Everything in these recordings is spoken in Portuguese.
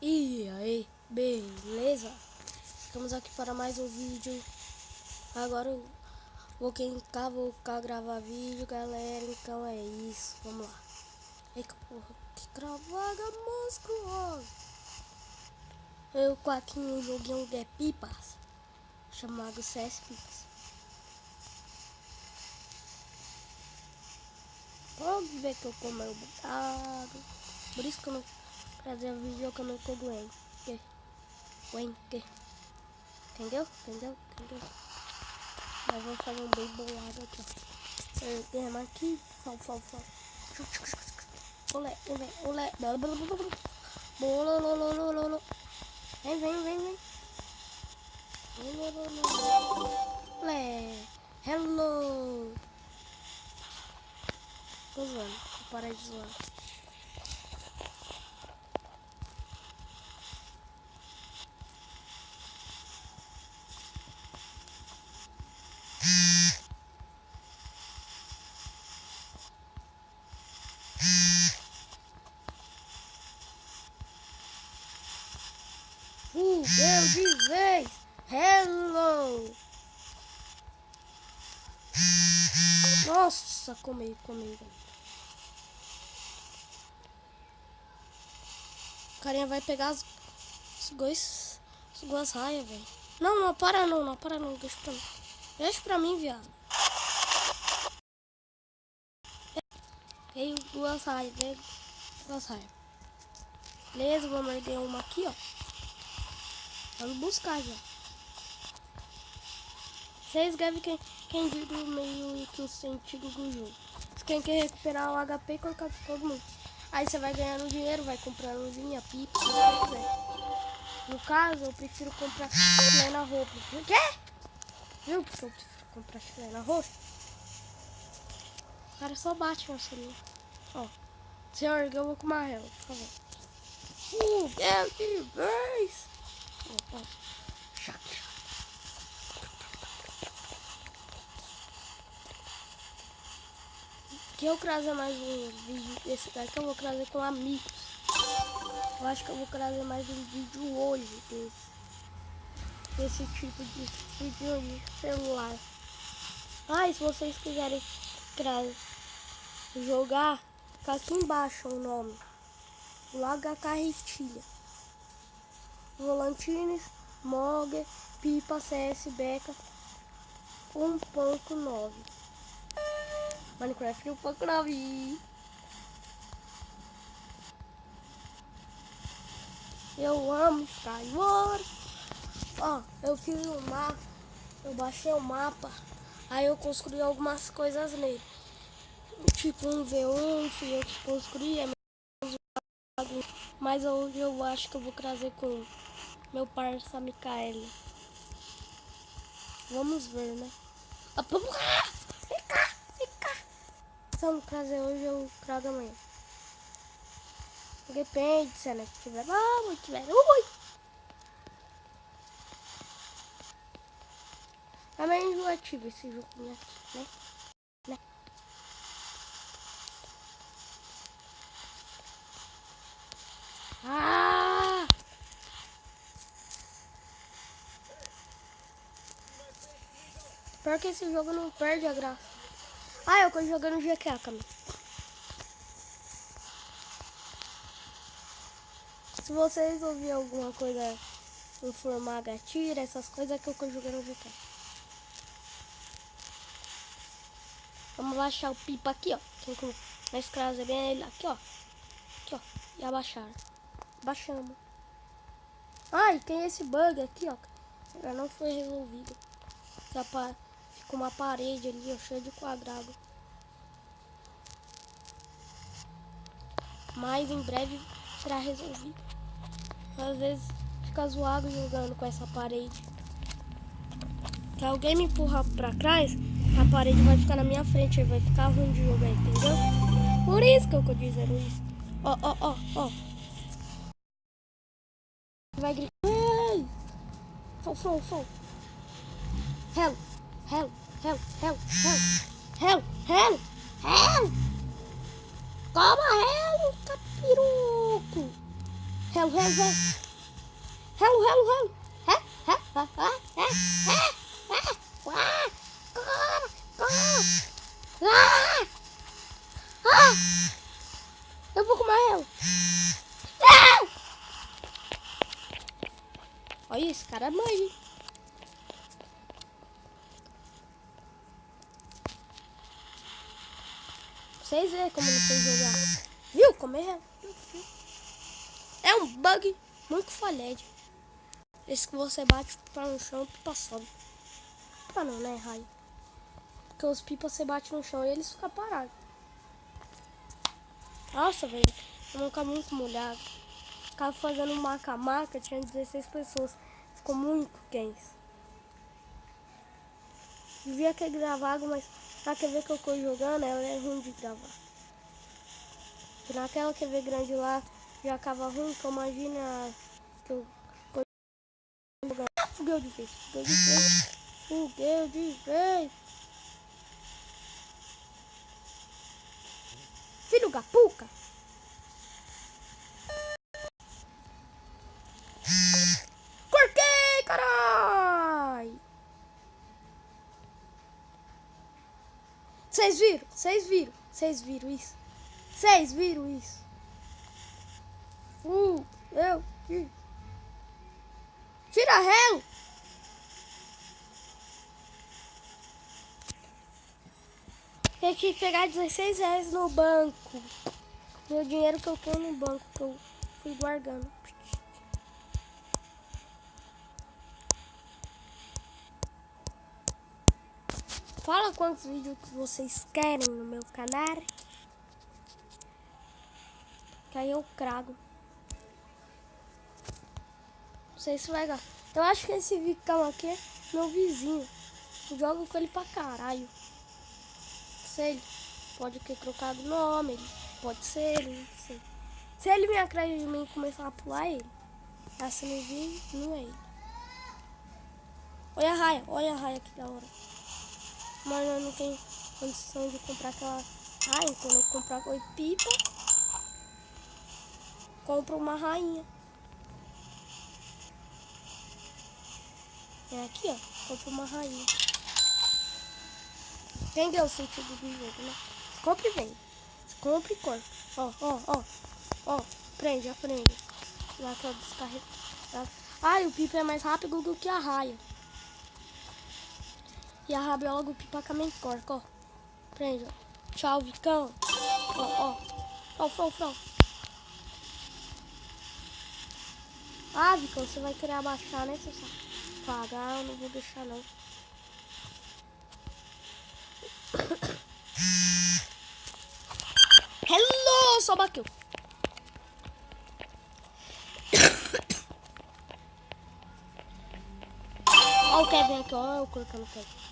E aí, beleza? Estamos aqui para mais um vídeo. Agora eu vou cá gravar vídeo, galera. Então é isso, vamos lá. Eita porra, que cravada monstruosa. Eu com aqui um joguinho de pipas chamado CS Pipas. Pode ver que eu como meu bocado. Por isso que eu não trazer vídeo que eu não tô doendo. Entendeu? Mas vou fazer um bem bolado aqui, ó. Perdemos aqui. Fal. Olé. Bololololololo. Vem. Olé. Hello. Tô zoando. Vou parar de zoar. Deu de vez. Hello. Nossa, comi. O carinha vai pegar as duas raias, velho. Não para não. Deixa pra mim, viado. Veio duas raias. Beleza, vou morder uma aqui, ó. Vamos buscar já. Vocês devem quem diz do meio que o sentido do jogo. Quem quer recuperar o HP e colocar pra todo mundo. Aí você vai ganhando dinheiro, vai comprando luzinha, pipa, no caso, eu prefiro comprar chulé na roupa. Por quê? Viu? Porque eu prefiro comprar chulé na roupa. O cara só bate no celular. Ó. Senhor, eu vou com uma rela, por favor. Deus de vez! Ó. Que eu trazer mais um vídeo desse daqui, eu vou trazer com amigos. Eu acho que eu vou trazer mais um vídeo hoje desse tipo de vídeo de celular. Ah, e se vocês quiserem jogar, tá aqui embaixo o nome. Laga Carretilha. Volantines, Moger, Pipa, CS, Beca 1.9. Minecraft 1.9. Eu amo Skyward. Ó, eu fiz um mapa. Eu baixei o mapa. Aí eu construí algumas coisas nele. Tipo um V1, fui eu que construí. Mas hoje eu acho que eu vou trazer com meu parça Micaele. Vamos ver, né? Vem cá. Se eu não trazer hoje, eu trago amanhã. Depende se ela tiver bom ou tiver ruim. É meio enjoativo esse jogo, né? Ah! Pior que esse jogo não perde a graça. Ah, eu tô jogando GK, Camila. Se vocês ouvirem alguma coisa informar gatilho, essas coisas que eu tô jogando GK. Vamos baixar o pipa aqui, ó. Nós trazemos bem ele aqui, ó. E abaixar. Baixamos. Ai, tem esse bug aqui, ó. Já não foi resolvido. Ficou uma parede ali, ó, cheia de quadrado. Mas em breve será resolvido. Às vezes fica zoado jogando com essa parede. Se alguém me empurrar pra trás, a parede vai ficar na minha frente. Aí vai ficar ruim de jogar, entendeu? Por isso que eu tô dizendo isso. Ó. Vai gritar. Ei! Fall. Help! Toma, help, capiroco! Relo, relo, relo. Relo, relo, relo. Eu vou comer relo. Não! Olha, esse cara é mãe. Vocês veem como ele fez jogar. Viu? Comer relo. É um bug muito falhado. Esse que você bate para no chão e pipa sobe. Pipa não, né, raio? Porque os pipas você bate no chão e eles ficam parados. Nossa, velho. Eu nunca muito molhado. Ficava fazendo um maca-maca, tinha 16 pessoas. Ficou muito quente. Devia ter gravado, mas na TV que eu tô jogando, ela é ruim de gravar. E naquela TV grande lá, já acaba ruim, então imagina que eu jogando. Ah, fugueu de vez, fugueu de vez, fugueu de vez. Filho da puca. Cortei, carai. Vocês viram? Vocês viram? Vocês viram isso? Vocês viram isso? Eu vi. Tira relo. Tem que pegar 16 reais no banco. Meu dinheiro que eu tenho no banco, que eu fui guardando. Fala quantos vídeos que vocês querem no meu canal. Que aí eu crago. Não sei se vai dar. Eu acho que esse Vicão aqui é meu vizinho. Eu jogo com ele pra caralho. Sei, pode ter trocado nome, ele pode ser ele, não sei. Se ele me atrás de mim e começar a pular, ele. Ah, se não vir, não é ele. Olha a raia que da hora. Mas eu não tenho condição de comprar aquela raia. Quando eu comprar 8 pipa, compro uma rainha. É aqui, ó. Compro uma rainha. Entendeu o sentido do jogo, né? Compre e vende. Compre e corta. Ó. Prende, aprende. Lá que eu descarrego. Ai, o pipa é mais rápido do que a raia. E a rabiola do pipa também corta, ó. Prende, ó. Tchau, Vicão. Ó. Frau. Ah, Vicão, você vai querer abaixar, né, seu saco? Pagar, eu não vou deixar, não. Hello, só bateu. Ó o Kevin aqui, ó, eu colocando o Kevin.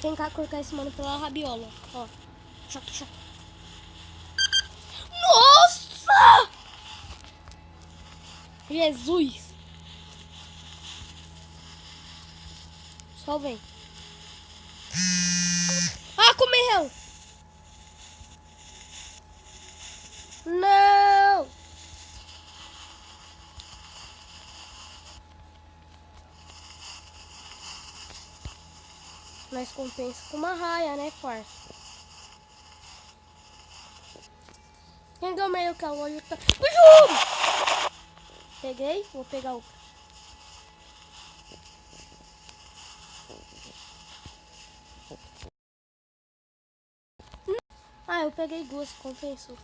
Vem cá cortar esse mano pela rabiola, ó. Choque. Nossa! Jesus! Só vem. Ah, comeu! Não! Mas compensa com uma raia, né, quarto? Quem deu meio que a loja tá... Peguei, vou pegar o... Ah, eu peguei duas, compensou.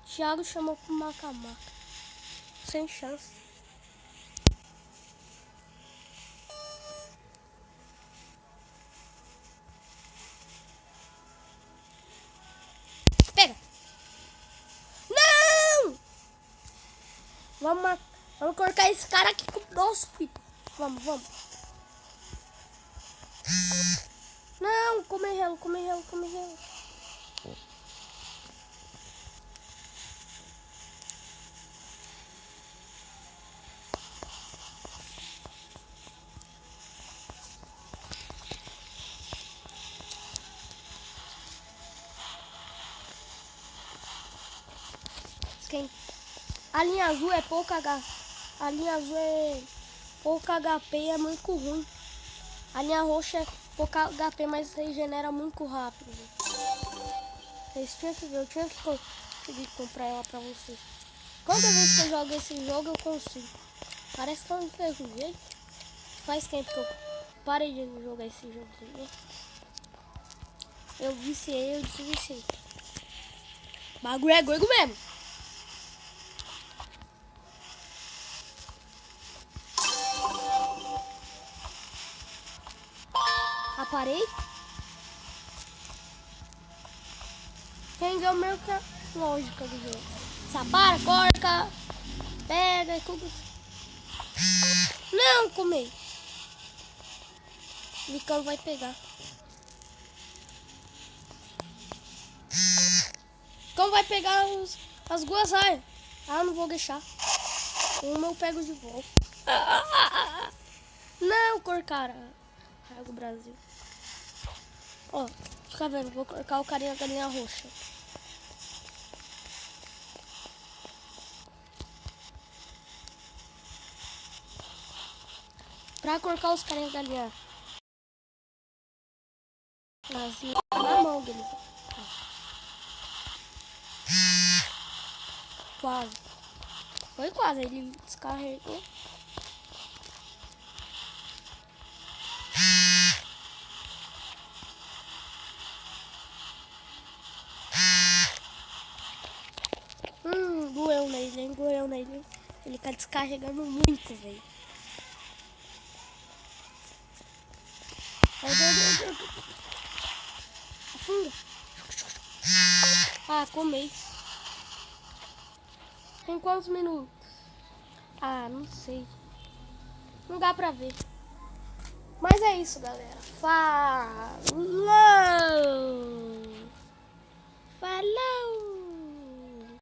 Thiago chamou pro maca-maca. Sem chance. Pega! Não! Vamos cortar esse cara aqui com o nosso filho. Vamos. Não, come relo. A linha azul é pouca A linha azul é pouca HP, é muito ruim. A linha roxa é pouca HP, mas regenera muito rápido. Vocês tinham que ver, eu tinha que conseguir comprar ela pra vocês. Quando vez que eu jogo esse jogo eu consigo. Parece que eu me enferrujei. Faz tempo que eu parei de jogar esse jogo. Eu desviciei. Bagulho é doido mesmo. Aparei. Entendeu meio que a lógica do jogo. Sapara, corta, pega e tudo. Não, comei. O Vicão vai pegar. Então vai pegar as duas áreas. Ah, não vou deixar. Uma eu pego de volta. Não, Corcara. Raio Brasil. Ó, fica vendo. Vou colocar o carinha da galinha roxa. Pra colocar os carinhas da galinha Brasil na mão dele. Quase. Foi quase. Ele descarregou. Doeu nele, hein? Doeu nele. Ele tá descarregando muito, velho. Afunda. Ah, comei. Tem quantos minutos? Ah, não sei. Não dá pra ver. Mas é isso, galera. Falou! Falou!